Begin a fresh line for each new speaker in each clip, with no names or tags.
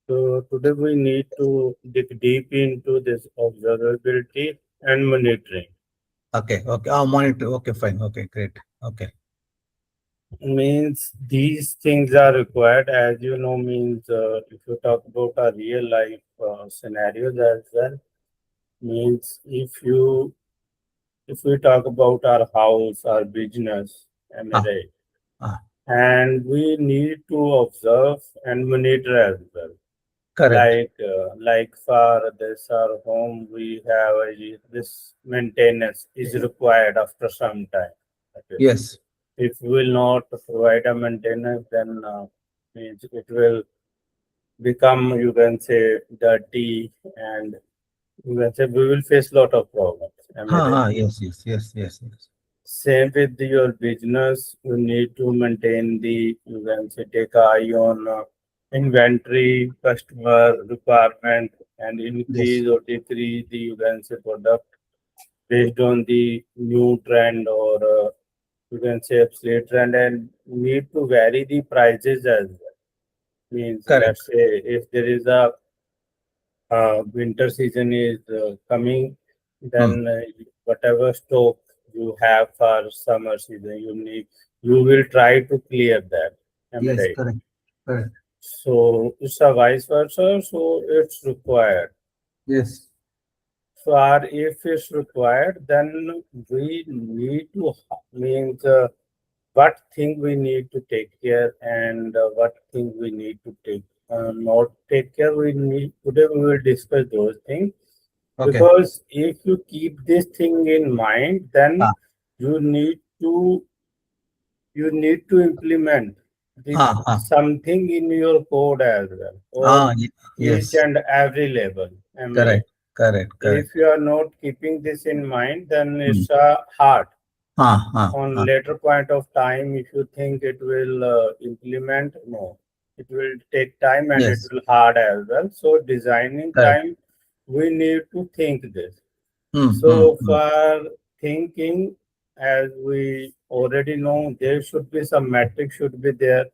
So today we need to dig deep into this observability and monitoring.
Okay, okay. Oh, monitor. Okay, fine. Okay, great. Okay.
Means these things are required, as you know. Means if you talk about our real life scenarios as well. Means if we talk about our house, our business, am I
Ah,
right?
ah,
And we need to observe and monitor as well.
correct.
Like for this our home, we have this maintenance is required after some time. Okay.
Yes.
If we will not provide a maintenance, then means it will become, you can say, dirty, and you can say we will face lot of problems. Am I right?
Yes, yes, yes, yes, yes.
Same with your business, you need to maintain you can say, take eye on inventory, customer requirement, and
Yes.
increase or decrease you can say, product based on the new trend or you can say obsolete trend, and need to vary the prices as well. Means,
Correct.
let's say if there is a winter season is coming,
Hmm.
then whatever stock you have for summer season, you will try to clear that. Am I
Yes,
right?
correct. Correct.
So it's a vice versa. So it's required.
Yes.
So if it's required, then we need to means what thing we need to take care, and what thing we need to take not take care. We need today we will discuss those things.
Okay.
Because if you keep this thing in mind, then
Ah,
you need to you need to implement the
ah, ah.
something in your code as well, or each
Yes.
and every level. Am I right?
Correct. Correct.
If
Correct.
you are not keeping this in mind, then
Hmm.
it's hard.
Ah, ah,
On
ah.
later point of time, if you think it will implement, no, it will take time and it
Yes.
will hard as well. So designing
Correct.
time, we need to think this.
Hmm. Hmm.
So
Hmm.
for thinking, as we already know, there should be some metrics should be there,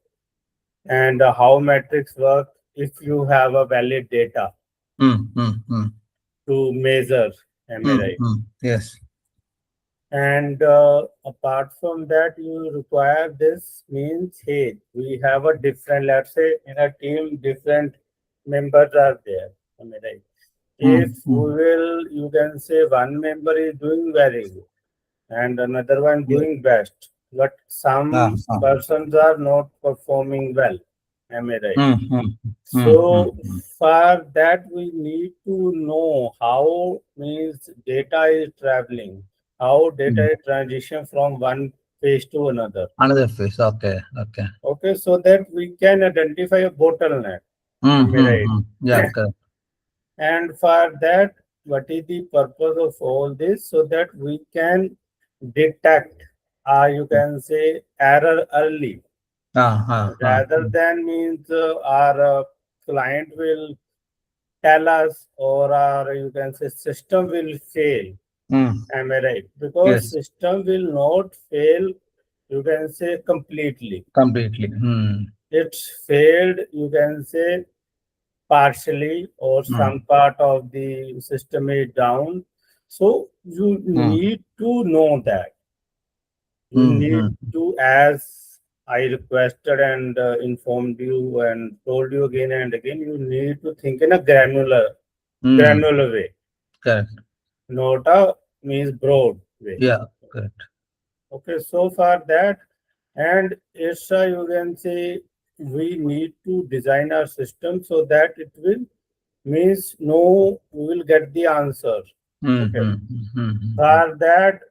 and how metrics work. If you have a valid data
Hmm. Hmm. Hmm.
to measure, am I
Hmm.
right?
Hmm. Yes.
And apart from that, you require this means, hey, we have a different, let's say in a team, different members are there. Am I right?
Hmm.
If
Hmm.
we will, you can say one member is doing very good and another one
Yes.
doing best, but
Ah,
some
ah.
persons are not performing well. Am I right?
Hmm. Hmm. Hmm. Hmm.
So
Hmm.
for that, we need to know how means data is traveling, how
Hmm.
data is transition from one phase to another.
Another phase. Okay. Okay.
Okay, so that we can identify a bottleneck.
Hmm.
Am I
Hmm.
right?
Hmm. Yeah. Correct.
And for that, what is the purpose of all this? So that we can detect, you can say, error early,
Ah, ah, ah.
rather than means our client will tell us, or our you can say system will fail.
Hmm.
Am I right? Because
Yes.
system will not fail, you can say, completely.
Completely. Hmm.
It's failed, you can say, partially, or
Hmm.
some part of the system is down. So you
Hmm.
need to know that. You
Hmm.
need
Hmm.
to, as I requested and informed you and told you again and again, you need to think in a
Hmm.
granular way,
Correct.
not a means broad way.
Yeah. Correct.
Okay, so for that, and it's you can say we need to design our system so that it will means no, we will get the answer.
Hmm.
Okay,
Hmm. Hmm. Hmm. Hmm. Hmm.
for that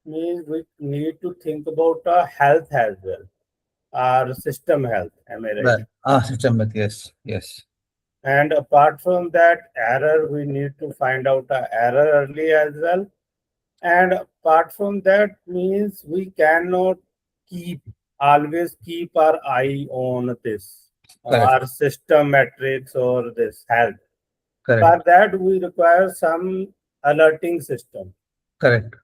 means we need to think about our health as well, our system health. Am I right?
Right. Ah, system with yes. Yes.
And apart from that, error, we need to find out a error early as well. And apart from that means we cannot keep always keep our eye on this,
Correct.
our system metrics or this health. For
Correct.
that, we require some alerting system.
Correct.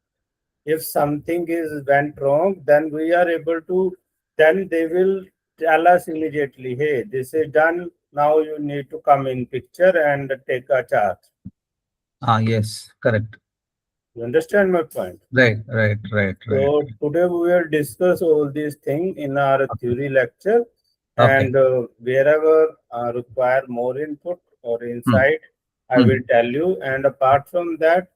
If something is went wrong, then we are able to, then they will tell us immediately, hey, this is done. now you need to come in picture and take a charge.
Yes, correct.
You understand my point?
Right, right, right, right.
So today we will discuss all these things in our theory lecture,
Okay.
and wherever require more input or
Hmm.
insight, I will
Hmm.
tell you. And apart from that,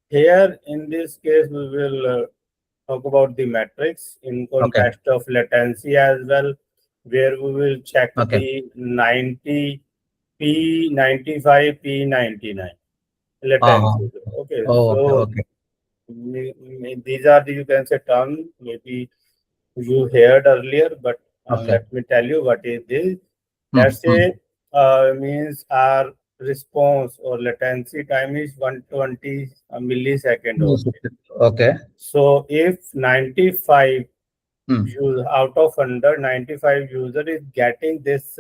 here in this case, we will talk about the metrics in
Okay.
context of latency as well, where we will check
Okay.
the 90 P95 P99
Uh-huh.
latency. Okay,
Oh, okay,
so
okay.
these are the, you can say, terms maybe you heard earlier, but
Okay.
let me tell you what is this.
Hmm.
Let's
Hmm.
say means our response or latency time is 120 millisecond
Yes,
only.
okay.
So if 95
Hmm.
out of 100, 95 user is getting this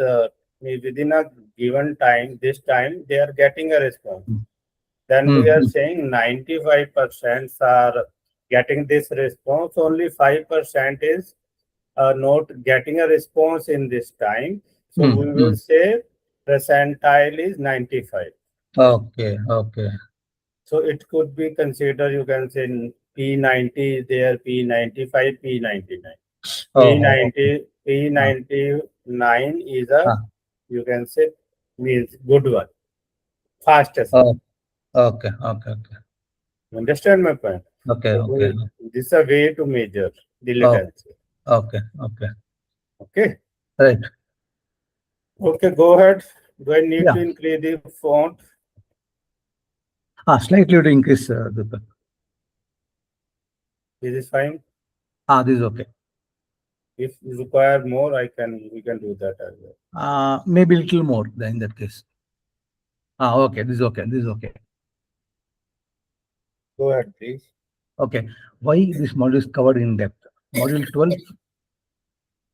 within a given time, this time they are getting a response.
Hmm.
Then
Hmm.
we are
Hmm.
saying 95% are getting this response, only 5% is not getting a response in this time. So
Hmm.
we will
Hmm.
say percentile is 95.
Okay, okay.
So it could be considered, you can say P90 is there, P95, P99.
Oh, okay. Uh,
P99 is a,
uh,
you can say, means good one, fastest one.
oh, okay, okay, okay.
You understand my point?
Okay,
So
okay.
this is a way to measure the
Oh,
latency.
okay, okay.
Okay.
Right.
Okay, go ahead. Do I need
Yeah.
to increase the font?
Slightly to increase the.
This is fine.
This is okay.
If you require more, we can do that as well.
Maybe a little more than in that case. Okay. This is okay. This is okay.
Go ahead, please.
Okay. Why this module is covered in depth? Module 12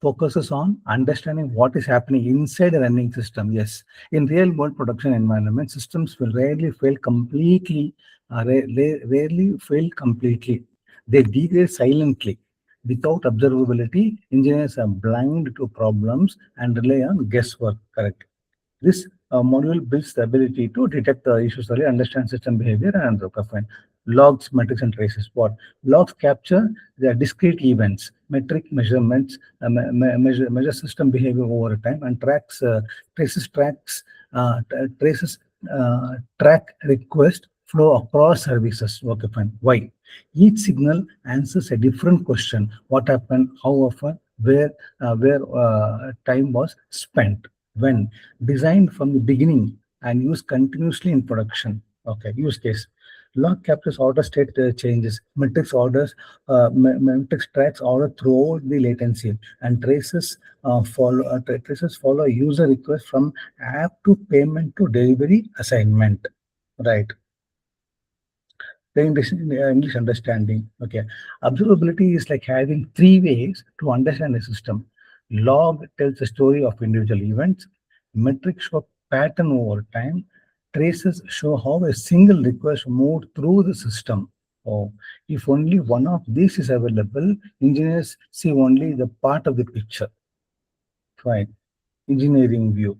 focuses on understanding what is happening inside a running system. Yes, in real world production environment, systems will rarely fail completely, rarely fail completely. They degrade silently. Without observability, engineers are blind to problems and rely on guesswork. Correct. This module builds the ability to detect the issues early, understand system behavior, and fine. Logs, metrics, and traces. What logs capture the discrete events, metric measurements, measure system behavior over time, and traces track request flow across services. Okay, fine. Why? Each signal answers a different question: what happened, how often, where time was spent, when. Designed from the beginning and used continuously in production. Okay, use case. Log captures order state changes. Metrics tracks order throughout the latency, and traces follow user request from app to payment to delivery assignment. Right. The English understanding. Okay. Observability is like having three ways to understand a system. Log tells the story of individual events. Metrics show pattern over time. Traces show how a single request moved through the system. Oh, if only one of these is available, engineers see only the part of the picture. Fine. Engineering view.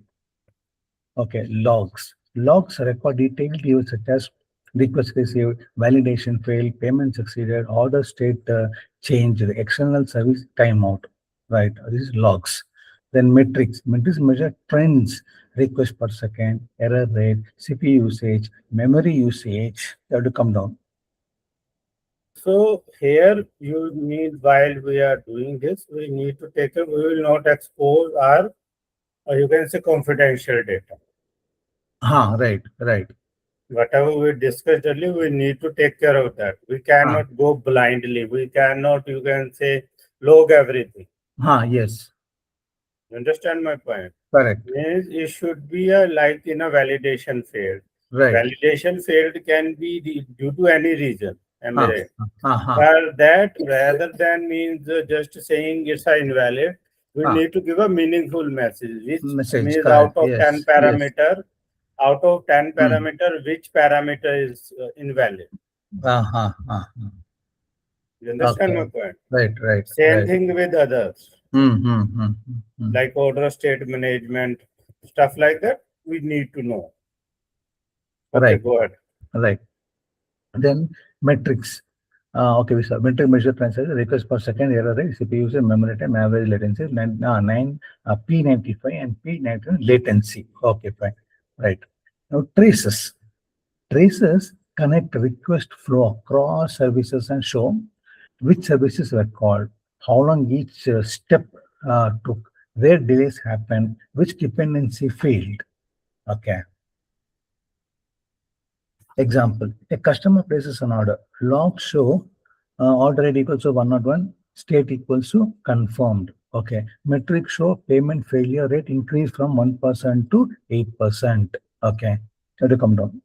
Okay, logs. Logs record detailed events such as request received, validation failed, payment succeeded, order state changed, external service timeout. Right, this is logs. Then metrics. Metrics measure trends, request per second, error rate, CPU usage, memory usage. They have to come down.
So here you need, while we are doing this, we need to take it. We will not expose our, you can say, confidential data.
Right, right.
Whatever we discussed earlier, we need to take care of that. We
Ah,
cannot go blindly. We cannot, you can say, log everything.
yes,
You understand my point?
correct.
Means it should be a, like in a validation field.
Right.
Validation field can be due to any reason. Am I
Ah,
right?
ah,
But that rather than means just saying it's a invalid, we
ah.
need to give a meaningful message, which
Message,
means out
correct.
of 10
Yes, yes.
parameter, out of 10
Hmm.
parameter, which parameter is invalid. You understand
Okay.
my point?
Right, right,
Same
right.
thing with others,
Hmm, hmm, hmm, hmm, hmm.
like order state management. stuff like that, we need to know. Okay,
Right.
go ahead.
Right. Then metrics. Okay, we saw metric measure transaction request per second, error rate, CPU usage, memory time, average latency, 9 P95 and P91 latency. Okay, fine. Right. Now traces. Traces connect request flow across services and show which services were called, how long each step took, where delays happened, which dependency failed. Okay. Example, a customer places an order. Log show order rate equals to 101, state equals to confirmed. Okay. Metric show payment failure rate increased from 1% to 8%. Okay. Have to come down.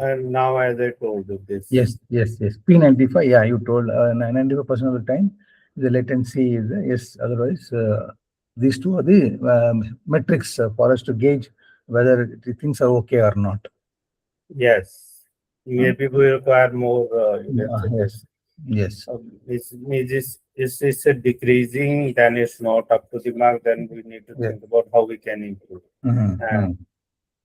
And now, as I told you, this.
Yes, yes, yes. P95, yeah, you told 95% of the time the latency is yes. Otherwise, these two are the metrics for us to gauge whether the things are okay or not.
Yes, maybe we require more. You can say
Yes, yes,
it's a decreasing, then it's not up to the mark. Then we need to
yeah.
think about how we can improve. And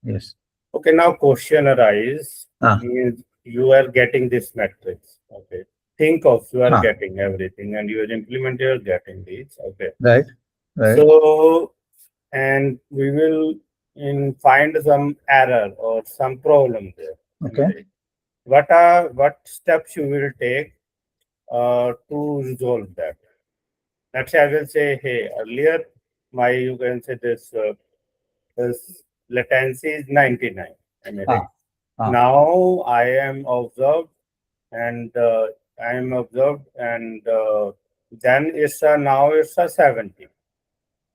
Yes.
okay, now question arise
Ah.
is you are getting this metrics. Okay, think of you are
Ah.
getting everything and you are implementing, you are getting these. Okay,
Right, right.
so and we will find some error or some problem there.
Okay.
What steps you will take to resolve that? Let's say I will say, hey, earlier my you can say this latency is 99. Am I right? Now I am observed and then now it's a 70.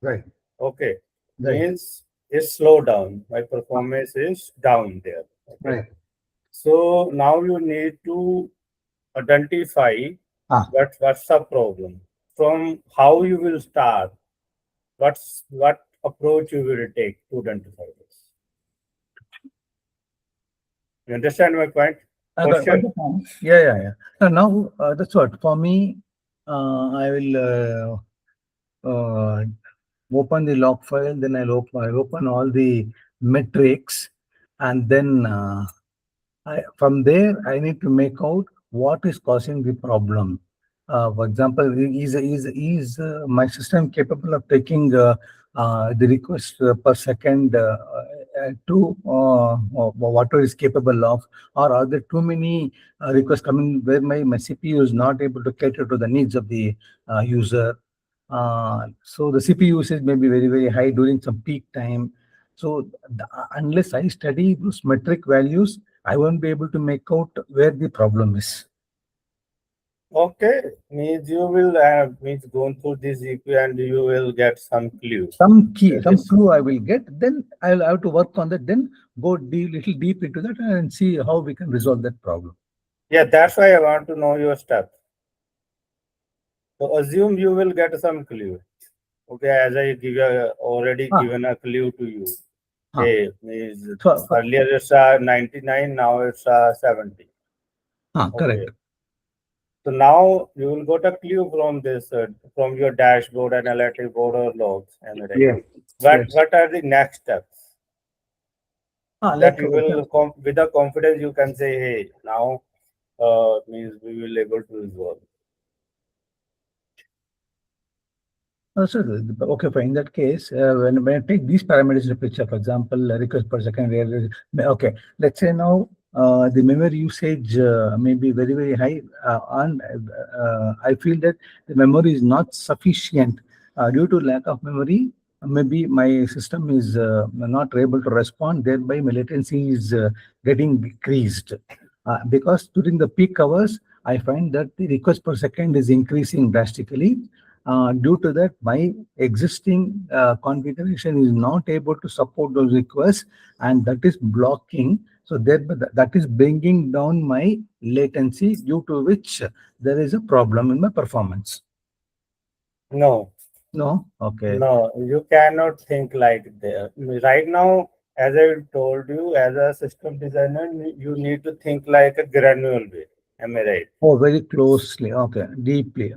Right.
Okay.
Right.
Means it's slow down. My performance is down there. Okay.
Right.
So now you need to identify what's the problem. From how you will start, what approach you will take to identify this. You understand my point? Question.
Yeah. Now that's what for me. I will open the log file, then I open all the metrics, and then from there I need to make out what is causing the problem. For example, is my system capable of taking the request per second to whatever is capable of, or are there too many requests coming where my CPU is not able to cater to the needs of the user? So the CPU usage may be very, very high during some peak time. So unless I study those metric values, I won't be able to make out where the problem is.
Okay, means you will have means going through this EP and you will get some clue.
Some clue I will get. Then I'll have to work on that. Then go little deep into that and see how we can resolve that problem.
Yeah, that's why I want to know your steps. So assume you will get some clue. Okay, as I already given a clue to you. Hey, earlier it's 99, now it's 70.
Correct.
So now you will get a clue from this, from your dashboard, analytic board, or logs.
Yes.
What are the next steps? That you will, with the confidence, you can say, hey, now means we will able to resolve.
Okay, fine. In that case, when I take these parameters in the picture, for example, request per second, okay, let's say now the memory usage may be very, very high, and I feel that the memory is not sufficient due to lack of memory. Maybe my system is not able to respond, thereby my latency is getting decreased. Because during the peak hours, I find that the request per second is increasing drastically. Due to that, my existing configuration is not able to support those requests, and that is blocking. So that is bringing down my latency, due to which there is a problem in my performance.
No.
Okay.
No, you cannot think like that. Right now, as I told you, as a system designer, you need to think like a granular way. Am I right?
Oh, very closely. Okay, deeply,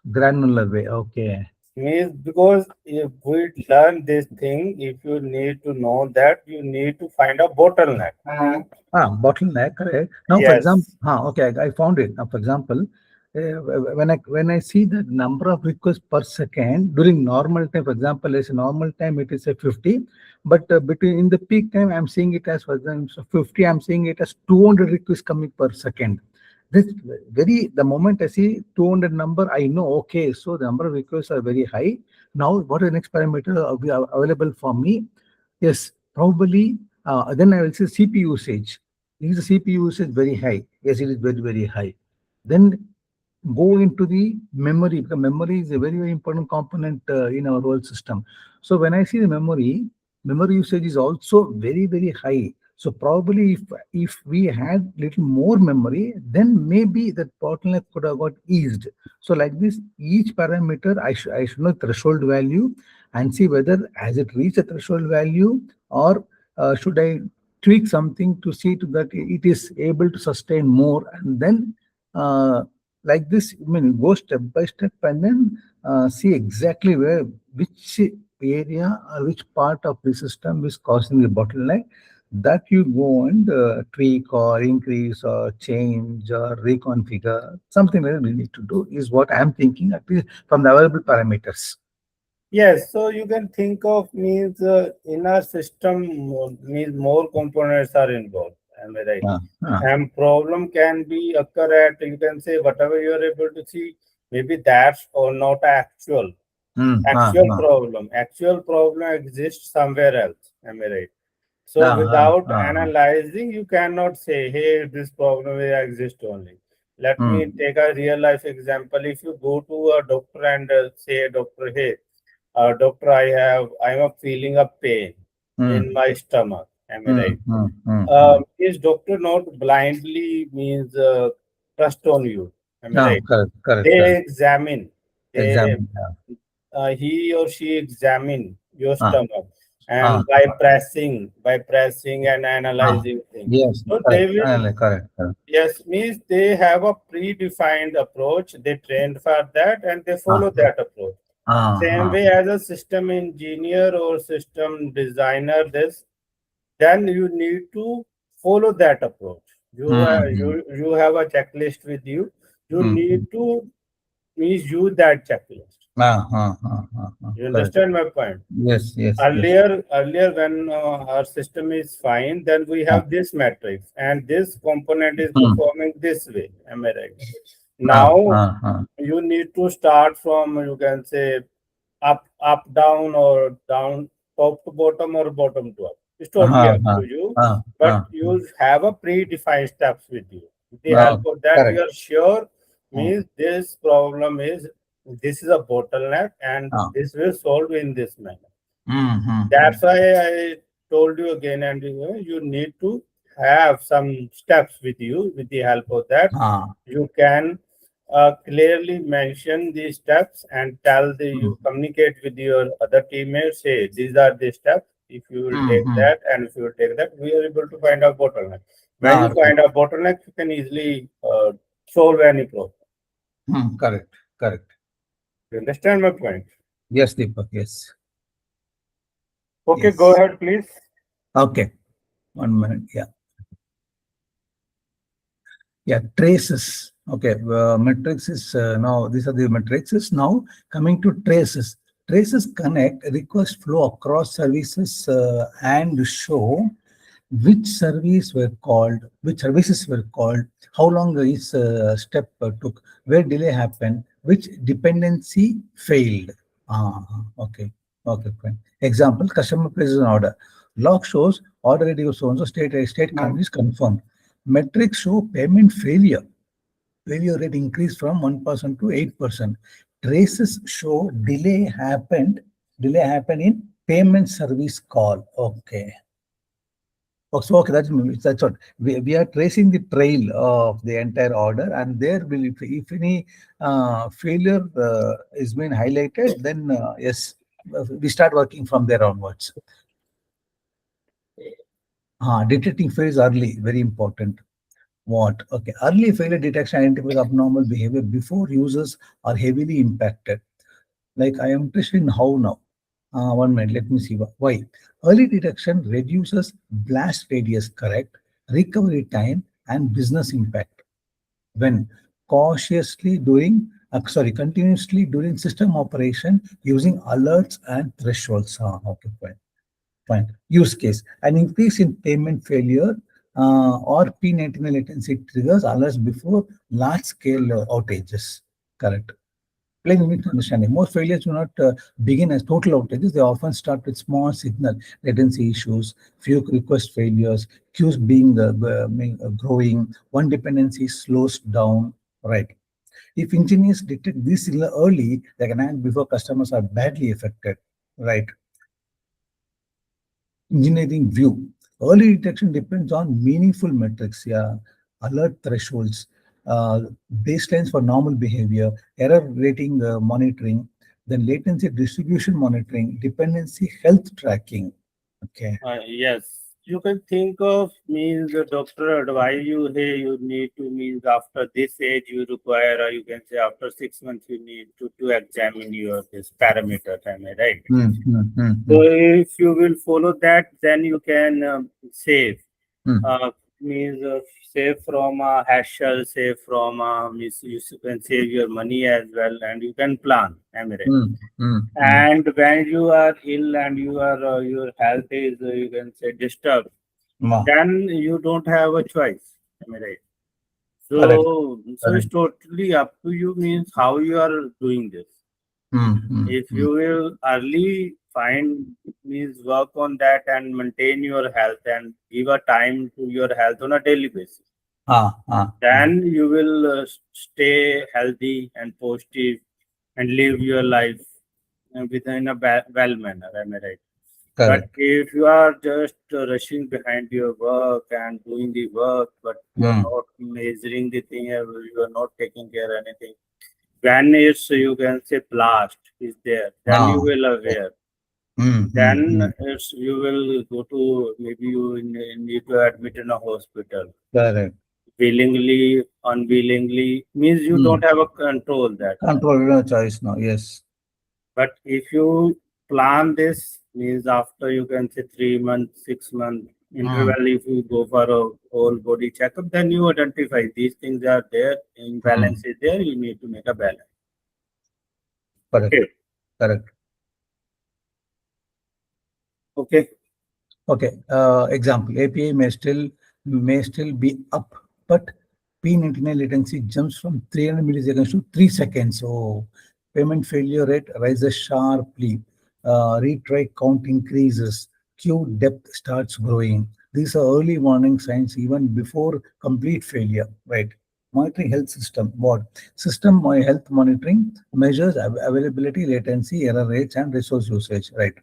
granular way. Okay.
Means because if we learn this thing, if you need to know that, you need to find a bottleneck.
Bottleneck, correct. Now, for example,
Yes.
okay, I found it. Now, for example, when I see the number of requests per second during normal time, for example, as a normal time it is a 50, but between in the peak time I'm seeing it as, for example, so 50. I'm seeing it as 200 requests coming per second. This very the moment I see 200 number, I know okay, so the number of requests are very high. Now, what is the next parameter available for me? Yes, probably. Then I will say CPU usage. Is the CPU usage very high? Yes, it is very, very high. Then go into the memory, because memory is a very, very important component in our whole system. So when I see the memory usage is also very, very high. So probably if we had little more memory, then maybe that bottleneck could have got eased. So like this, each parameter I should know threshold value and see whether has it reached a threshold value, or should I tweak something to see to that it is able to sustain more, and then like this, I mean, go step by step and then see exactly which area or which part of the system is causing the bottleneck, that you go and tweak or increase or change or reconfigure. Something that we need to do is what I'm thinking, at least from the available parameters.
Yes, so you can think of means in our system means more components are involved. Am I right?
Uh, uh,
And problem can be occur at, you can say whatever you are able to see, maybe that's or not actual.
mm, uh,
Actual
uh,
problem. Actual problem exists somewhere else. Am I right? So
uh, uh,
without
uh,
analyzing, you cannot say, hey, this problem will exist only. Let me
mm,
take a real life example. If you go to a doctor and say, doctor, hey, doctor, I'm feeling a pain in
mm,
my stomach. Am I
mm,
right?
mm, mm, mm.
Is doctor not blindly means trust on you? Am I right?
Correct, correct,
They
correct.
examine. They
Example.
he or she examine your
Uh,
stomach, and
uh,
by pressing and
uh,
analyzing things.
yes,
So they
correct,
will,
correct, correct.
yes, means they have a predefined approach. They trained for that and they
Uh,
follow that approach. Same
uh,
way as a system engineer or system designer, this then you need to follow that approach. You
mm,
have,
mm,
you have a checklist with you. You
mm,
need
mm.
to means use that checklist. You
Correct.
understand my point?
Yes, yes, yes.
Earlier when our system is fine, then we
Uh,
have this matrix, and this component is
mm,
performing this way. Am I right? Now
uh.
you need to start from, you can say, up down, or down top to bottom, or bottom to up. It's totally up to you,
Uh,
but
uh.
you have a predefined steps with you. With the help of that,
Correct.
you are sure
Mm,
means this is a bottleneck, and
uh,
this will solve in this manner.
mm.
That's why I told you again and again, you need to have some steps with you. With the help of that,
Uh,
you can clearly mention these steps and tell
mm,
you communicate with your other teammates. Say these are the steps. If you will take
mm.
that, and if you will take that, we are able to find a bottleneck. When you
Right.
find a bottleneck, you can easily solve any problem.
Correct, correct.
You understand my point?
Yes, Deepak, yes,
Okay, go
yes.
ahead, please.
Okay, 1 minute. Yeah. Yeah, traces. Okay, metrics is now, these are the matrices. Now coming to traces. Traces connect request flow across services and show which service were called, which services were called, how long each step took, where delay happened, which dependency failed. Ah, okay, okay, fine. Example: customer places an order. Log shows order ID was so and so, state is confirmed. Metrics show payment failure. Failure rate increased from 1% to 8%. Traces show delay happened in payment service call. Okay. Oh, so okay, that's what we are tracing the trail of the entire order, and there will, if any failure is being highlighted, then yes, we start working from there onwards. Detecting failures early, very important. What? Okay. Early failure detection identifies abnormal behavior before users are heavily impacted. Like I am interested in how now. 1 minute, let me see why. Early detection reduces blast radius, correct, recovery time, and business impact. When continuously during system operation using alerts and thresholds. Okay, fine. Fine. Use case. An increase in payment failure or P99 latency triggers alerts before large scale outages. Correct. Plain English understanding. Most failures do not begin as total outages. They often start with small signal latency issues, few request failures, queues growing, one dependency slows down. Right. If engineers detect this signal early, they can act before customers are badly affected. Right. Engineering view. Early detection depends on meaningful metrics, yeah, alert thresholds, uh, baselines for normal behavior, error rating monitoring, then latency distribution monitoring, dependency health tracking. Okay.
Yes, you can think of means the doctor advise you, hey, you need to means after this age you require, or you can say after 6 months you need to examine your this parameter. Am I right?
Hmm, hmm, hmm,
So
hmm,
if you will follow that, then you can save.
hmm,
Uh, means save from hassle, save from misuse. You can save your money as well, and you can plan. Am I right?
hmm, hmm, hmm.
And when you are ill and you are your health is you can say disturbed,
Ma,
then you don't have a choice. Am I right?
correct,
So it's
correct.
totally up to you means how you are doing this.
Hmm, hmm,
If
hmm.
you will early find means work on that and maintain your health and give a time to your health on a daily basis,
Ah, ah, ah.
then you will stay healthy and positive and live your life within a well manner. Am I right? But
Correct.
if you are just rushing behind your work and doing the work, but you are
Hmm.
not measuring the thing, you are not taking care of anything. When it's you can say blast is there, then
Ah,
you will
yes.
aware.
Hmm, hmm,
Then
hmm.
it's you will go to maybe you need to admit in a hospital
Correct.
willingly, unwillingly means you
Hmm.
don't have a control that time.
Control, no choice now. Yes.
But if you plan this, means after you can say 3 months, 6 month
Hmm,
interval, if you go for a whole body checkup, then you identify these things are there,
hmm.
imbalance is there, you need to make a balance.
Correct.
Okay.
Correct.
Okay.
Okay. Example: API may still be up, but P99 latency jumps from 300 milliseconds to 3 seconds. So payment failure rate rises sharply. Retry count increases. Queue depth starts growing. These are early warning signs even before complete failure. Right. Monitoring health system. What system health monitoring measures availability, latency, error rates, and resource usage. Right.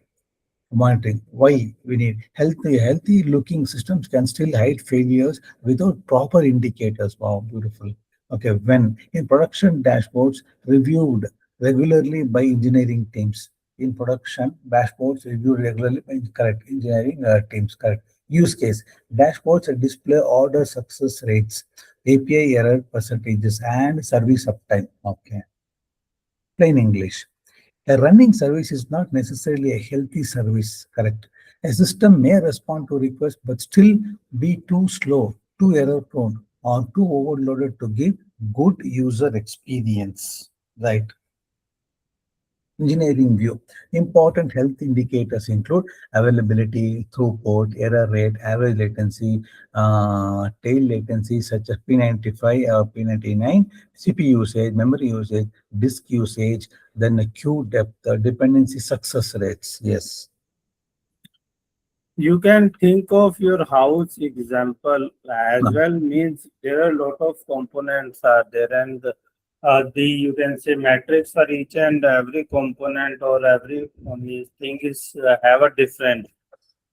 Monitoring. Why we need healthy looking systems can still hide failures without proper indicators. Wow, beautiful. Okay, when in production dashboards reviewed regularly by engineering teams. In production dashboards reviewed regularly by correct engineering teams. Correct. Use case dashboards display order success rates, API error percentages, and service uptime. Okay, plain English. A running service is not necessarily a healthy service, correct? A system may respond to requests but still be too slow, too error prone, or too overloaded to give good user experience, right? Engineering view. Important health indicators include availability, throughput, error rate, average latency, tail latency such as P95 or P99, CPU usage, memory usage, disk usage, then the queue depth, dependency success rates. Yes.
You can think of your house example as
No.
well means there are a lot of components are there and the you can say matrix for each and every component or every thing is have a different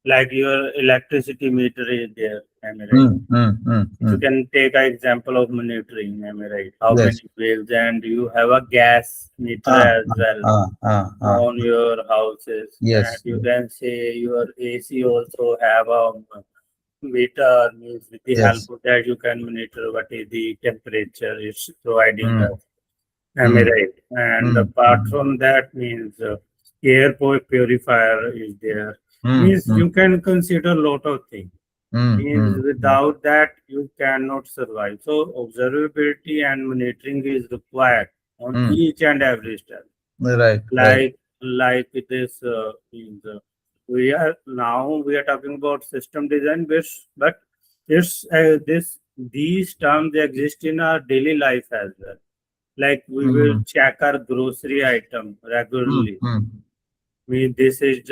like your electricity meter is there, am I right? If you
Mm.
can take an example of monitoring, am I right? How
Yes.
many bills and you have a gas meter
Ah,
as well
ah.
on your houses and
Yes.
you can say your AC also have a meter means with the help
Yes.
of that you can monitor what is the temperature it's providing
Mm.
us. Am I
mm,
right? And
mm,
apart
mm,
from that means purifier is there.
mm,
Means
mm,
you can consider a lot of things.
mm,
Means
mm, mm.
without that you cannot survive. So observability and monitoring is required on
Mm.
each and every step.
Right, right.
Like this means we are talking about system design, but this these terms exist in our daily life as well. Like we will
Mm,
check our grocery item
mm,
regularly.
mm,
This is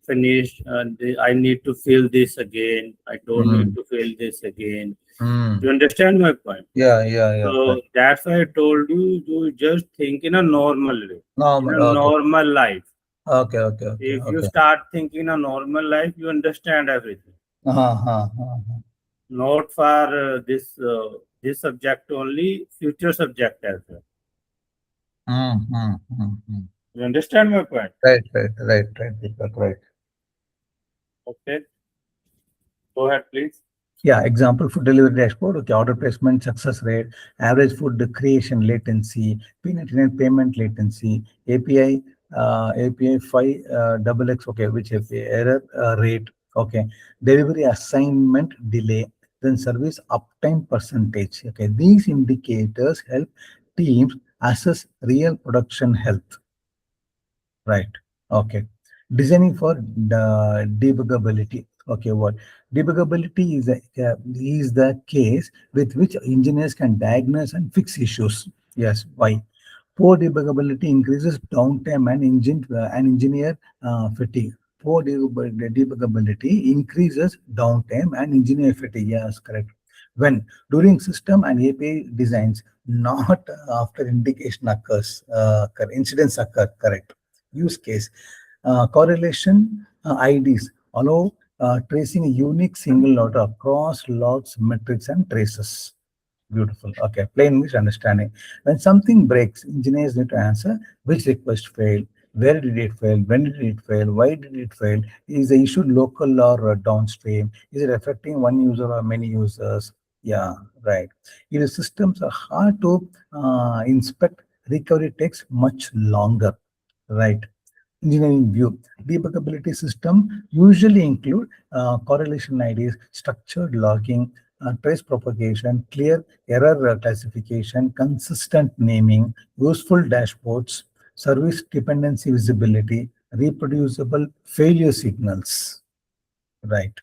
finished. I need to fill this again. I don't need
mm,
to fill this again. You
mm.
understand my point?
Yeah, yeah, yeah.
So
Correct.
that's why I told you to just think in a normal way, in a
Normal. Okay.
normal life.
Okay, okay, okay,
If you
okay.
start thinking a normal life, you understand everything. Not for this subject only, future subject as well. You understand my point?
Right, right, right, right, Deepak, right.
Okay, go ahead, please.
Yeah, example food delivery dashboard. Okay, order placement success rate, average food creation latency, P99 payment latency, API, API 5 double X. Okay, which API error rate. Okay, delivery assignment delay, then service uptime percentage. Okay, these indicators help teams assess real production health. Right. Okay. Designing for the debuggability. Okay, what debuggability is the case with which engineers can diagnose and fix issues. Yes. Why? Poor debuggability increases downtime and engineer fatigue. Poor debuggability increases downtime and engineer fatigue. Yes, correct. When during system and API designs, not after indication occurs, incidents occur. Correct. Use case correlation IDs allow tracing a unique single log across logs, metrics, and traces. Beautiful. Okay. Plain English understanding. When something breaks, engineers need to answer which request failed, where did it fail, when did it fail, why did it fail, is the issue local or downstream, is it affecting one user or many users? Yeah, right. If the systems are hard to inspect, recovery takes much longer. Right. Engineering view. Debuggability system usually include correlation IDs, structured logging, trace propagation, clear error classification, consistent naming, useful dashboards, service dependency visibility, reproducible failure signals. Right.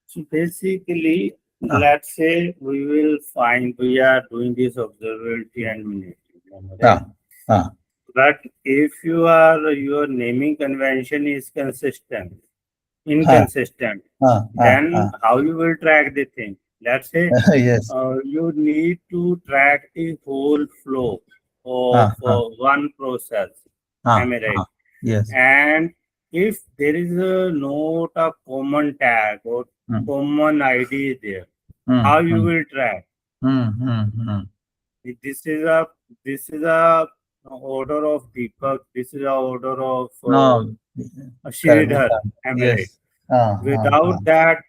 So basically,
Ah,
let's say we will find we are doing this observability and monitoring, right?
ah, ah,
But if your naming convention is
ah,
inconsistent,
ah, ah,
then
ah.
how you will track the thing? Let's say
Yes.
you need to track the whole flow of
Ah, ah,
one process.
ah,
Am I right?
ah. Yes.
And if there is not a common tag or
Mm,
common ID there, how
mm,
you
mm,
will track?
mm, mm, mm.
This is a order of Deepak. This is a order of
No, correct. We
Sridhar.
can't.
Am I right?
Yes.
Without that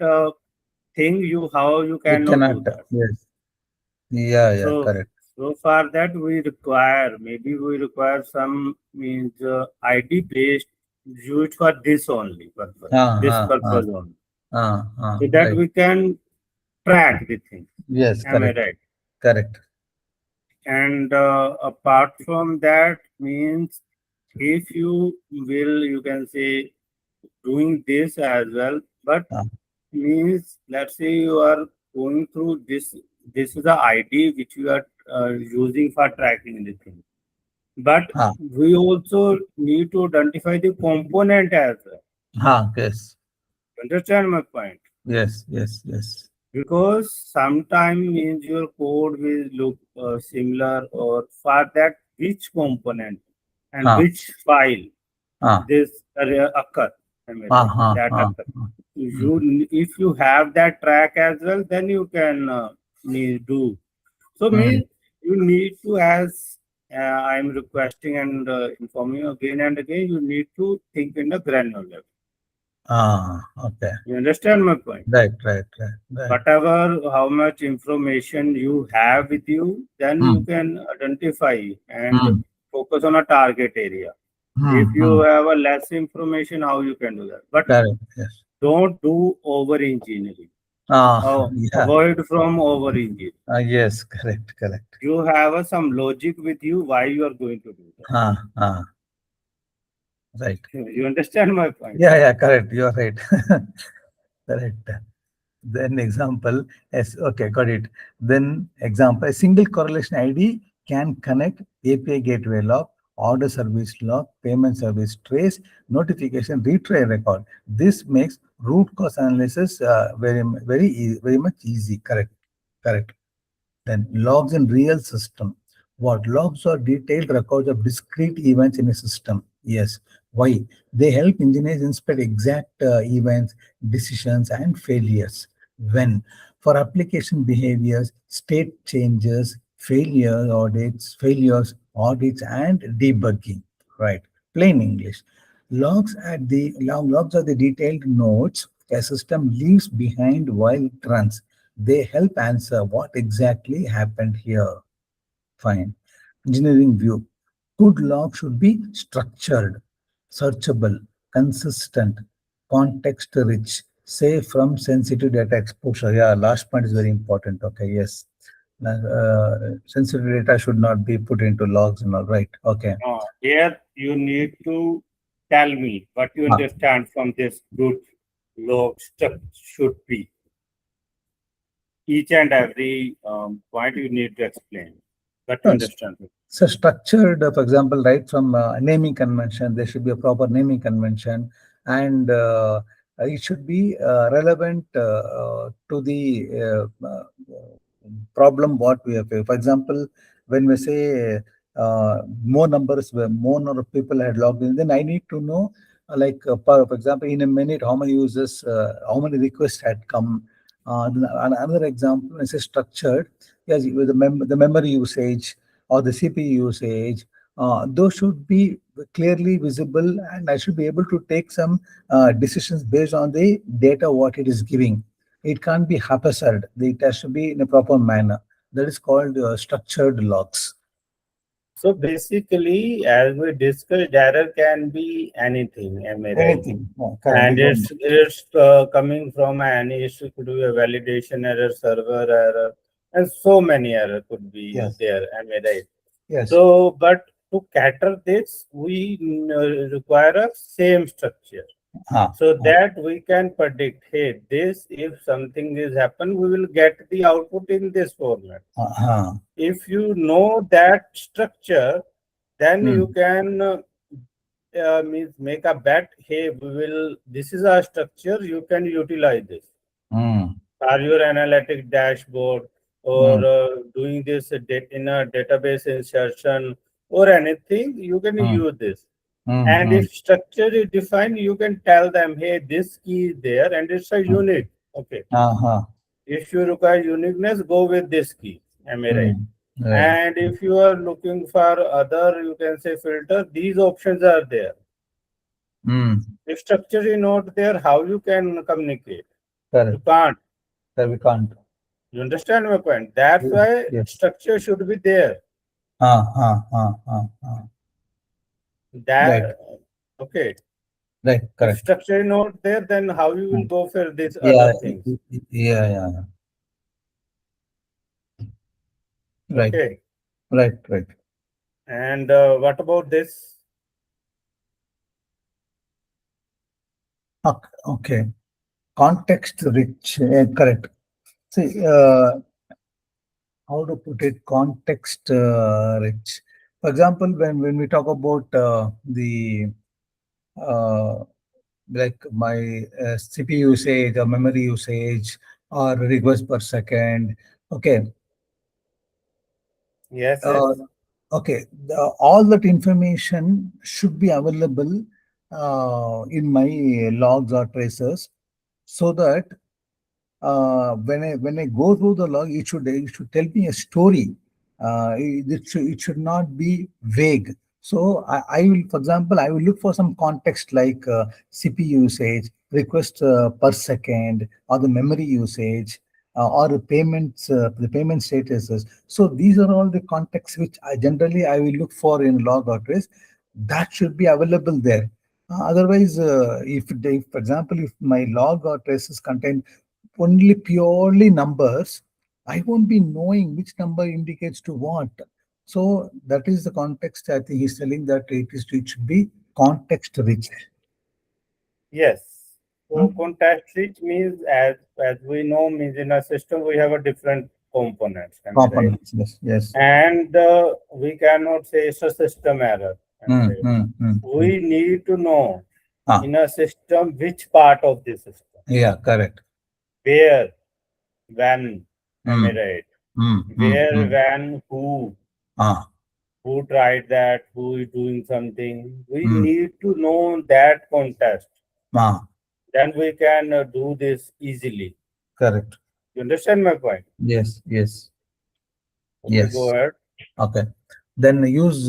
thing, you how you
We
cannot
cannot.
do that.
Yes. Yeah, yeah,
So
correct.
so for that we require some means ID based used for this only purpose, this purpose only, so that
Right.
we can track the thing.
Yes,
Am I
correct.
right?
Correct.
And apart from that means if you will, you can say doing this as well, but
Ah,
means let's say you are going through this. This is the ID which you are using for tracking the thing. But
ah,
we also need to identify the component as well.
yes.
Understand my point?
Yes, yes, yes.
Because sometimes means your code will look similar, or for that which component and
Ah,
which file
ah,
this occur. Am I right? That occur.
Mhm.
If you have that track as well, then you can do. So
Mm.
means you need to, as I am requesting and informing you again and again, you need to think in a granular level.
Okay.
You understand my point?
Right, right, right, right.
Whatever, how much information you have with you, then you
Hmm.
can identify and
Hmm.
focus on a target area.
Hmm.
If you
Hmm.
have a less information, how you can do that? But
Correct. Yes.
don't do over engineering.
Yeah.
Avoid from over engineering.
Yes. Correct. Correct.
You have some logic with you why you are going to do that.
Right.
You understand my point?
Yeah. Yeah. Correct. You are right. Correct. Then example, yes, okay, got it. Then example, a single correlation ID can connect API gateway log, order service log, payment service trace, notification retry record. This makes root cause analysis very much easy. Correct, correct. Then logs in real system. What logs are detailed records of discrete events in a system. Yes. Why? They help engineers inspect exact events, decisions, and failures. When? For application behaviors, state changes, failures, audits, and debugging. Right. Plain English. Logs are the detailed notes a system leaves behind while it runs. They help answer what exactly happened here. Fine. Engineering view. Good log should be structured, searchable, consistent, context rich, safe from sensitive data exposure. Yeah, last point is very important. Okay, yes. Sensitive data should not be put into logs and all right. Okay.
Here you need to tell me what you
Ah,
understand from this good log structure should be. Each and every point you need to explain. What you
no,
understand?
so structured, for example, right from naming convention, there should be a proper naming convention, and it should be relevant to the problem what we have. For example, when we say more number of people had logged in, then I need to know, for example, in a minute, how many users, how many requests had come. Then another example, when I say structured, yes, with the memory usage or the CPU usage, those should be clearly visible, and I should be able to take some decisions based on the data what it is giving. It can't be haphazard. It has to be in a proper manner. That is called structured logs.
So basically, as we discussed, error can be anything, am I right?
Anything. Correct. We
And
don't know.
it's coming from any issue, could be a validation error, server error, and so many error could be
Yes.
there, am I right?
Yes.
So, but to cater this, we require a same structure
Ah,
so
ah,
that we can predict, hey, this if something is happen, we will get the output in this format.
ah, ah.
If you know that structure, then you
Hmm.
can means make a bet. Hey, we will. This is our structure. You can utilize this.
Hmm.
Are your analytic dashboard or
Hmm.
doing this in a database insertion or anything? You can
Hmm.
use this.
Hmm.
And
Hmm.
if structure is defined, you can tell them, hey, this key is there and it's a
Hmm.
unit. Okay.
Ah, ah.
If you require uniqueness, go with this key. Am I right?
Hmm. Right.
And if you are looking for other, you can say filter, these options are there.
Hmm.
If structure is not there, how you can communicate? You
Correct.
can't.
Correct. We can't.
You understand my point? That's
Yes.
why
Yes.
structure should be there.
Ah, ah, ah, ah, ah. Right.
That okay.
Right.
If
Correct.
structure is not there, then how you will
Hmm.
go for these other
Yeah.
things?
Yeah. Yeah. Right.
Okay.
Right. Right.
And what about this?
Okay. Context rich. Correct. See, how to put it? Context rich. For example, when we talk about the uh, like my CPU usage or memory usage or requests per second. Okay.
Yes,
Uh,
yes.
okay. All that information should be available in my logs or traces so that when I go through the log, it should tell me a story. It should not be vague. So I will, for example, I will look for some context like CPU usage, request per second, or the memory usage, or the payment statuses. So these are all the contexts which I will look for in log or trace. That should be available there. Otherwise, if, for example, if my log or traces contain only purely numbers, I won't be knowing which number indicates to what. So that is the context. I think he's telling that it should be context rich.
Yes. So
Hmm?
context switch means, as we know, means in a system we have a different components. Am I right?
Components. Yes. Yes.
And we cannot say it's a system error. Am I right? We need to know
Ah,
in a system which part of the system,
yeah, correct.
where, when. Am I
Hmm.
right?
Hmm. Hmm.
Where,
Hmm.
when,
Ah.
who tried that, who is doing something. We
Hmm.
need to know that context.
Ah.
Then we can do this easily.
Correct.
You understand my point?
Yes. Yes.
Okay, go
Yes.
ahead.
Okay. Then use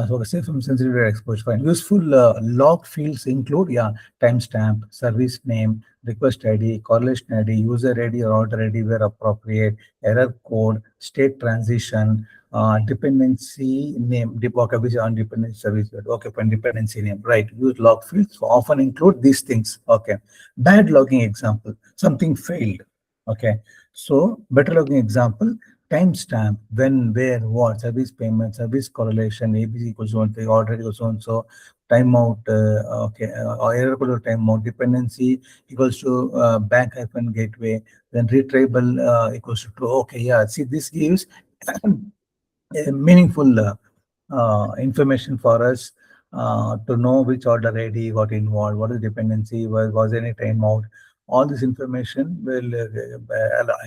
so say from sensitive data exposure. Fine. Useful log fields include, yeah, timestamp, service name, request ID, correlation ID, user ID or order ID where appropriate, error code, state transition, dependency name, okay, which on dependency service. Okay, fine, dependency name. Right. Use log fields so often include these things. Okay. Bad logging example. Something failed. Okay. So better logging example, timestamp, when, where, what, service payment, service correlation, ABC equals one, the order equals so and so, timeout, okay, error code or timeout, dependency equals to bank hyphen gateway, then retriable equals to true. Okay, yeah, see, this gives a meaningful information for us to know which order ID got involved, what is dependency, was any timeout. All this information will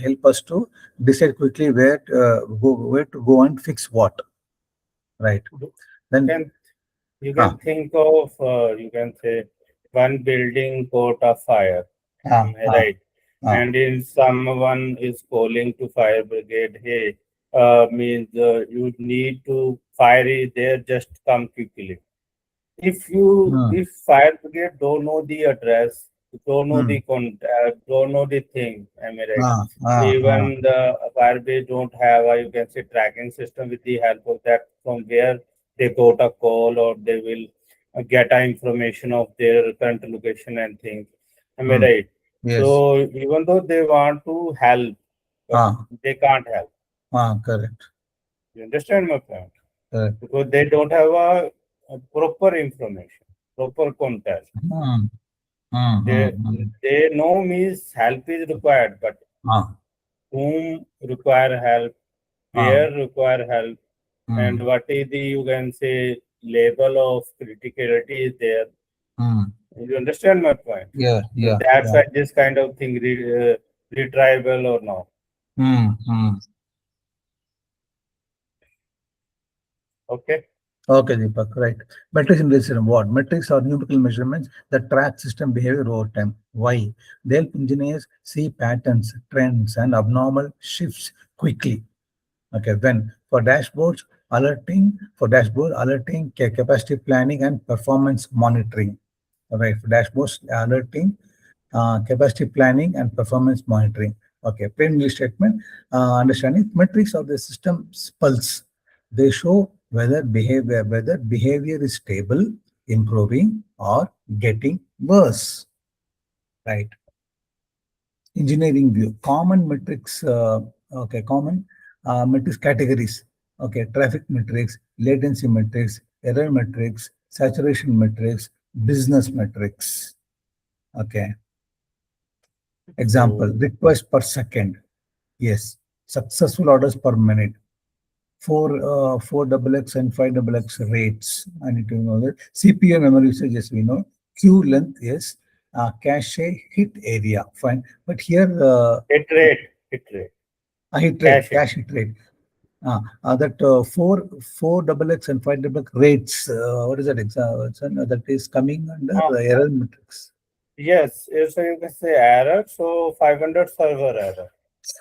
help us to decide quickly where to go and fix what. Right.
You
Then,
can you
ah,
can think of you can say one building caught a fire,
ah, ah,
right?
ah,
And if someone is calling to fire brigade, hey, means you need to fire is there, just come quickly.
mm,
If fire brigade don't know the address, don't know the
mm,
don't know the thing, am I right?
ah, ah,
Even
ah,
the fire brigade don't have a, you can say, tracking system with the help of that from where they got a call, or they will get a information of their current location and things, am I
mm,
right? So
yes,
even though they want to help, but
ah,
they can't help.
correct,
You understand my point?
correct.
Because they don't have a proper information, proper context.
Mm, mm,
They
mm, mm,
they know means help is required, but
ah,
whom require help,
ah,
where require help, and
mm,
what is the, you can say, level of criticality is there.
mm,
You understand my point?
yeah,
So
yeah,
that's
yeah.
why this kind of thing retrieval or not.
Mm, mm.
Okay.
Okay, Deepak, right. Metrics in relation what? Metrics are numerical measurements that track system behavior over time. Why? They help engineers see patterns, trends, and abnormal shifts quickly. Okay, when for dashboard alerting, capacity planning, and performance monitoring. All right, for dashboards alerting, capacity planning, and performance monitoring. Okay, plain English statement. Understanding metrics of the system's pulse. They show whether behavior is stable, improving, or getting worse. Right. Engineering view. Common metrics. Okay, common metrics categories. Okay, traffic metrics, latency metrics, error metrics, saturation metrics, business metrics. Okay. Example,
So
request per second. Yes. Successful orders per minute. Four double X and five double X rates. I need to know that. CPU memory usage, yes, we know. Queue length, yes. Cache hit area, fine. But here,
hit rate,
hit rate,
cache it.
cache hit rate. That four double X and five double X rates. What is that? That is coming under
Uh,
error metrics.
yes, so you can say error. So 500 server error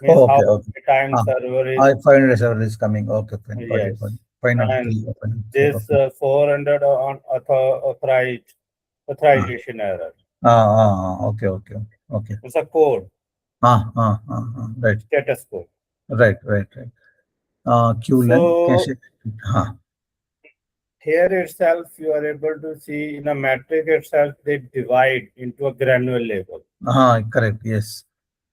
means
Oh,
how
okay, okay.
many times
Ah,
server is.
500 server is coming. Okay, fine. Got it. Got
Yes,
it. 503.
and
Okay,
this
okay.
400 on authorized
Ah,
authorization error.
Okay, okay, okay.
It's a code,
Right,
status code.
right. QLAN,
So
cache. Ah,
here itself, you are able to see in a matrix itself, they divide into a granular level.
correct. Yes,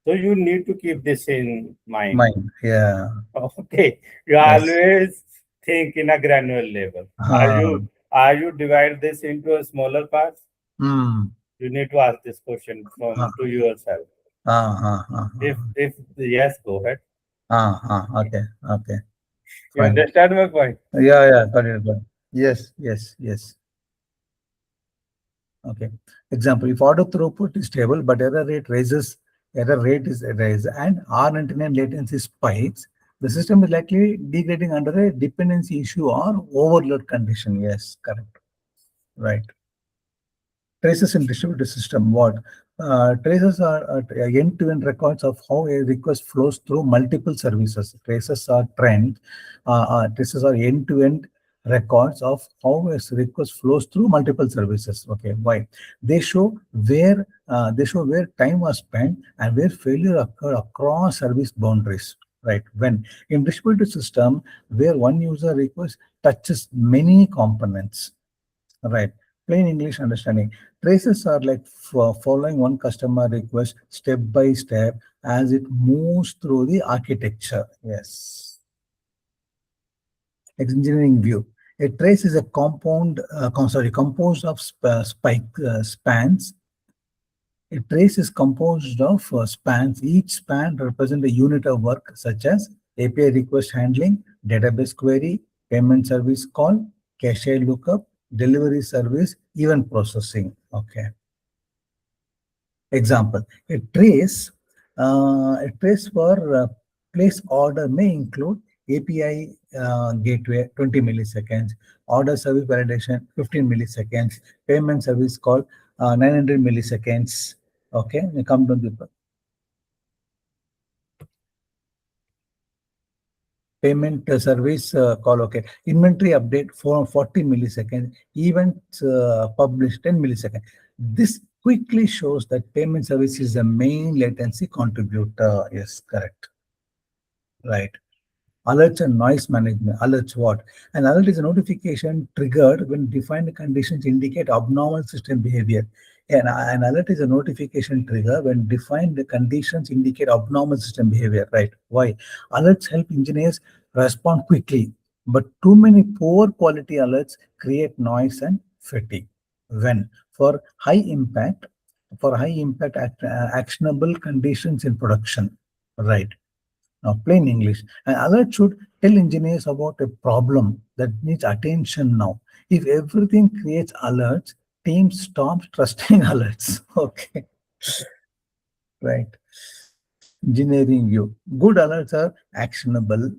So you need to keep this in mind.
mine. Yeah,
Okay, you
yes.
always think in a granular level.
Ah,
Are you divide this into a smaller parts?
hmm.
You need to ask this question
Ah,
from to yourself.
ah, ah, ah,
If yes, go ahead.
Okay, okay,
You
fine.
understand my point?
Yeah, got it. Yes. Okay. Example, if order throughput is stable, but error rate is raised and R99 latency spikes, the system is likely degrading under a dependency issue or overload condition. Yes, correct. Right. Traces in distributed system. What? Traces are end-to-end records of how a request flows through multiple services. Traces are end-to-end records of how a request flows through multiple services. Okay, why? They show where time was spent and where failure occurred across service boundaries. Right. When in distributed system, where one user request touches many components. Right. Plain English understanding. Traces are like following one customer request step by step as it moves through the architecture. Yes. Engineering view. A trace is a composed of spans. A trace is composed of spans. Each span represents a unit of work such as API request handling, database query, payment service call, cache lookup, delivery service, event processing. Okay. Example, a trace for place order may include API gateway 20 milliseconds, order service validation 15 milliseconds, payment service call 900 milliseconds. Okay, we come to the payment service call. Okay, inventory update for 40 milliseconds, events published 10 milliseconds. This quickly shows that payment service is the main latency contributor. Yes, correct. Right. Alerts and noise management. Alerts what? An alert is a notification triggered when defined conditions indicate abnormal system behavior. And an alert is a notification trigger when defined conditions indicate abnormal system behavior. Right? Why? Alerts help engineers respond quickly, but too many poor quality alerts create noise and fatigue. When for high impact actionable conditions in production. Right. Now, plain English. An alert should tell engineers about a problem that needs attention now. If everything creates alerts, teams stop trusting alerts. Okay, right. Engineering view. Good alerts are actionable,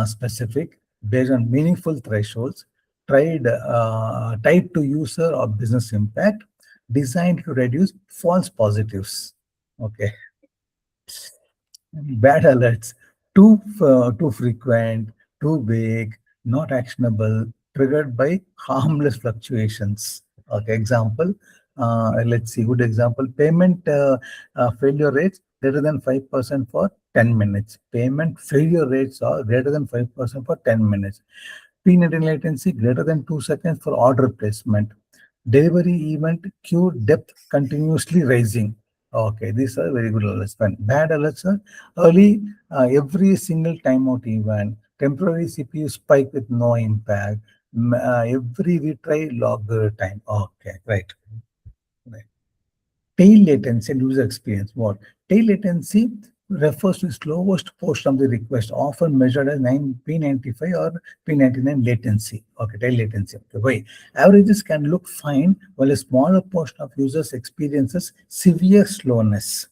specific, based on meaningful thresholds, tied to user or business impact, designed to reduce false positives. Okay. Bad alerts, too frequent, too vague, not actionable, triggered by harmless fluctuations. Okay, example. Let's see. Good example. Payment failure rates greater than 5% for 10 minutes. Payment failure rates are greater than 5% for 10 minutes. P-net latency greater than 2 seconds for order placement. Delivery event queue depth continuously rising. Okay, these are very good alerts. Fine. Bad alerts are early, every single timeout event, temporary CPU spike with no impact, every retry log time. Okay, right. Tail latency and user experience. What? Tail latency refers to slowest portion of the request, often measured as P95 or P99 latency. Okay, tail latency. Okay, why? Averages can look fine while a smaller portion of users experiences severe slowness.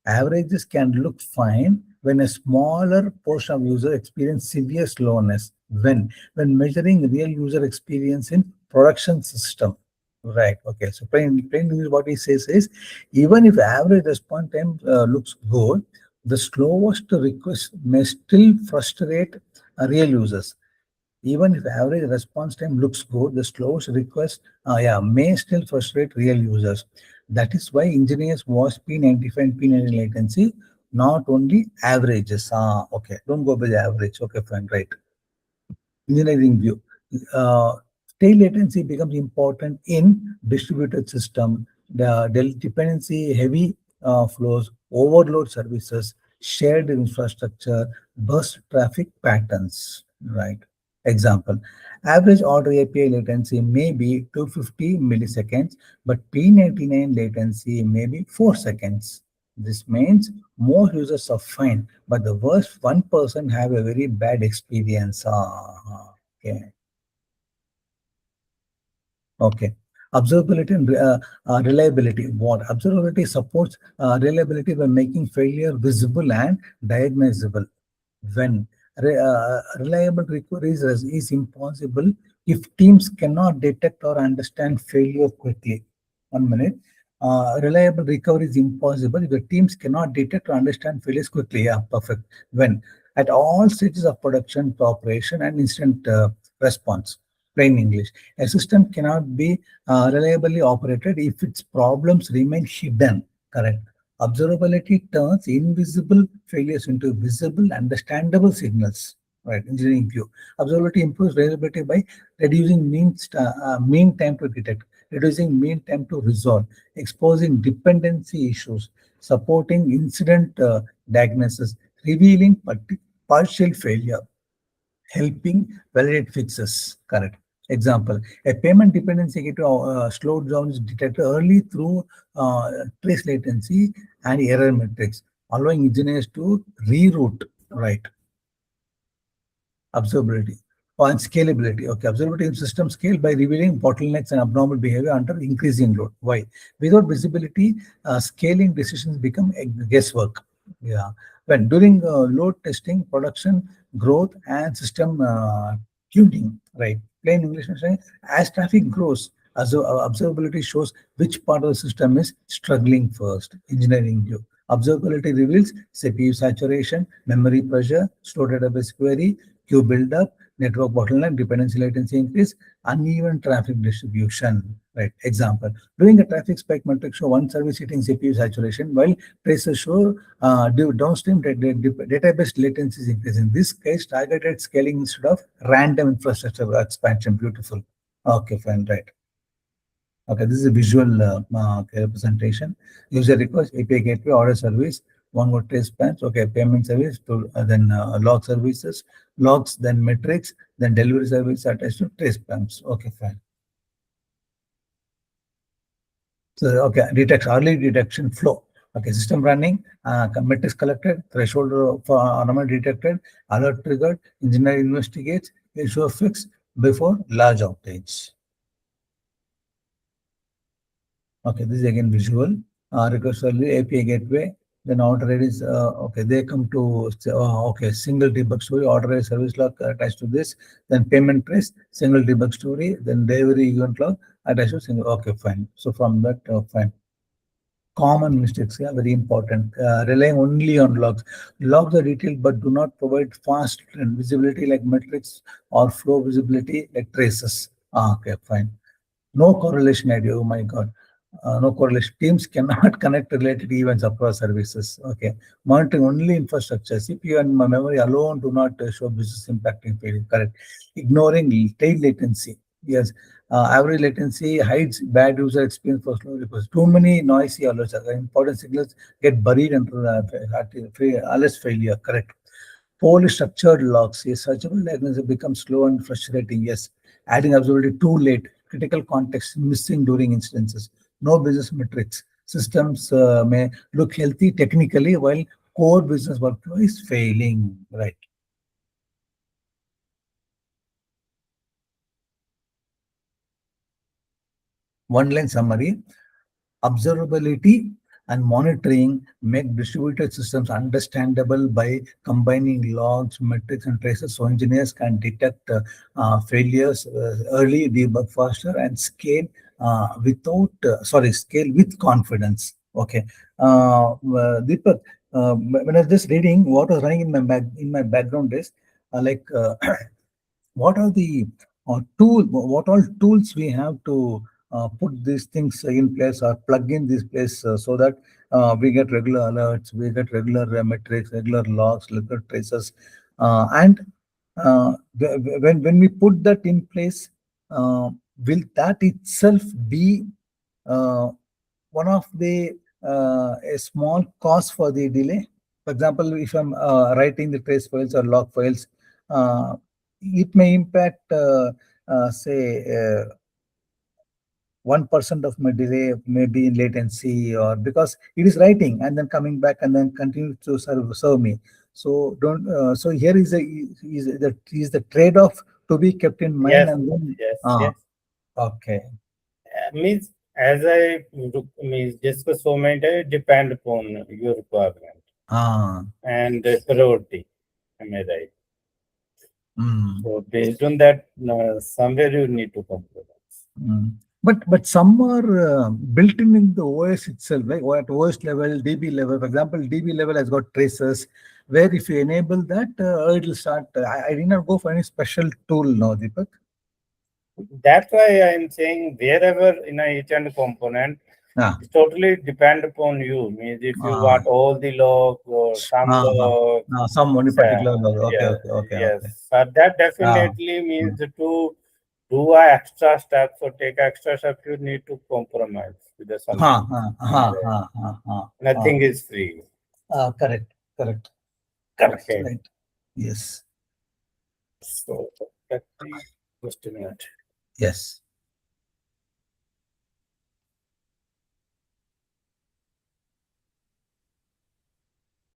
Averages can look fine when a smaller portion of users experience severe slowness when measuring real user experience in production system. Right. Okay. So plain English, what he says is, even if average response time looks good, the slowest request may still frustrate real users. Even if average response time looks good, the slowest request may still frustrate real users. That is why engineers watch P95 and P90 latency, not only averages. Okay, don't go by the average. Okay, fine, right. Engineering view. Uh, Tail latency becomes important in distributed system, the dependency heavy flows, overload services, shared infrastructure, burst traffic patterns, right? Example, average order API latency may be 250 milliseconds, but P99 latency may be 4 seconds. This means more users are fine, but the worst 1% have a very bad experience. Okay. Okay. Observability and reliability. What observability supports reliability by making failure visible and diagnosable. When reliable recovery is impossible if teams cannot detect or understand failure quickly. 1 minute. Reliable recovery is impossible if the teams cannot detect or understand failures quickly. Yeah, perfect. When at all stages of production to operation and instant response. Plain English. A system cannot be reliably operated if its problems remain hidden. Correct. Observability turns invisible failures into visible, understandable signals. Right, engineering view. Observability improves reliability by reducing mean time to detect, reducing mean time to resolve, exposing dependency issues, supporting incident diagnosis, revealing partial failure, helping validate fixes. Correct. Example, a payment dependency gateway slowdown is detected early through trace latency and error metrics, allowing engineers to reroute, right? Observability and scalability. Okay, observability in system scale by revealing bottlenecks and abnormal behavior under increasing load. Why? Without visibility, scaling decisions become guesswork. Yeah. When during load testing, production growth, and system tuning, right? Plain English, I'm saying, as traffic grows, observability shows which part of the system is struggling first. Engineering view. Observability reveals CPU saturation, memory pressure, slow database query, queue buildup, network bottleneck, dependency latency increase, uneven traffic distribution. Right. Example: during a traffic spike, metrics show one service hitting CPU saturation, while traces show downstream database latency is increasing. In this case, targeted scaling instead of random infrastructure expansion. Beautiful. Okay, fine, right. Okay, this is a visual representation. User request, API gateway, order service, one more trace spans, okay, payment service, to then log services, logs, then metrics, then delivery service attached to trace spans. Okay, fine. So, okay, early detection flow. Okay, system running, metrics collected, threshold for anomaly detected, alert triggered, engineer investigates, issue fix before large outage. Okay, this is again visual. Request early API gateway, then order is okay. They come to okay, single debug story, order is service log attached to this, then payment trace, single debug story, then delivery event log attached to single. Okay, fine. So from that, fine. Common mistakes, yeah, very important. Relying only on logs. Logs are detailed but do not provide fast and visibility like metrics or flow visibility like traces. Okay, fine. No correlation idea. Oh my God. No correlation. Teams cannot connect related events across services. Okay. Monitoring only infrastructure. CPU and memory alone do not show business impacting failure. Correct. Ignoring tail latency. Yes. Average latency hides bad user experience for slow requests. Too many noisy alerts. Important signals get buried under alert failure. Correct. Poorly structured logs. Yes, searchable diagnosis becomes slow and frustrating. Yes, adding observability too late. Critical context missing during instances. No business metrics. Systems may look healthy technically while core business workflow is failing. Right. One line summary. Observability and monitoring make distributed systems understandable by combining logs, metrics, and traces so engineers can detect failures early, debug faster, and scale with confidence. Okay. Deepak, when I was just reading, what was running in my background is like what are the what all tools we have to put these things in place or plug in this place so that we get regular alerts, we get regular metrics, regular logs, regular traces, and when we put that in place, will that itself be uh, one of the a small cause for the delay? For example, if I'm writing the trace files or log files, uh, it may impact, say, 1% of my delay maybe in latency, or because it is writing and then coming back and then continue to serve me. So don't. So here is the trade-off to be kept in mind,
Yes,
and then
yes, yes.
okay.
Means as I means discuss so many times, depend upon your requirement
Ah,
and priority. Am I right?
mm.
So based on that, somewhere you need to compromise.
Mm. But some are built in the OS itself, like at OS level, DB level. For example, DB level has got traces where if you enable that, it will start. I did not go for any special tool now, Deepak.
That's why I'm saying wherever in a each and component,
Ah,
it totally depend upon you. Means if you
ah,
want all the log or some
ah, ah,
log,
some only particular. Okay,
yeah,
okay, okay, okay.
yes. So that
Ah,
definitely means
mm,
to do a extra steps or take extra steps, you need to compromise with the
ah,
something.
ah,
Am I
ah,
right?
ah, ah, ah, ah.
Nothing is free.
Correct, correct, correct.
Okay.
Right. Yes,
So let me just a minute.
yes.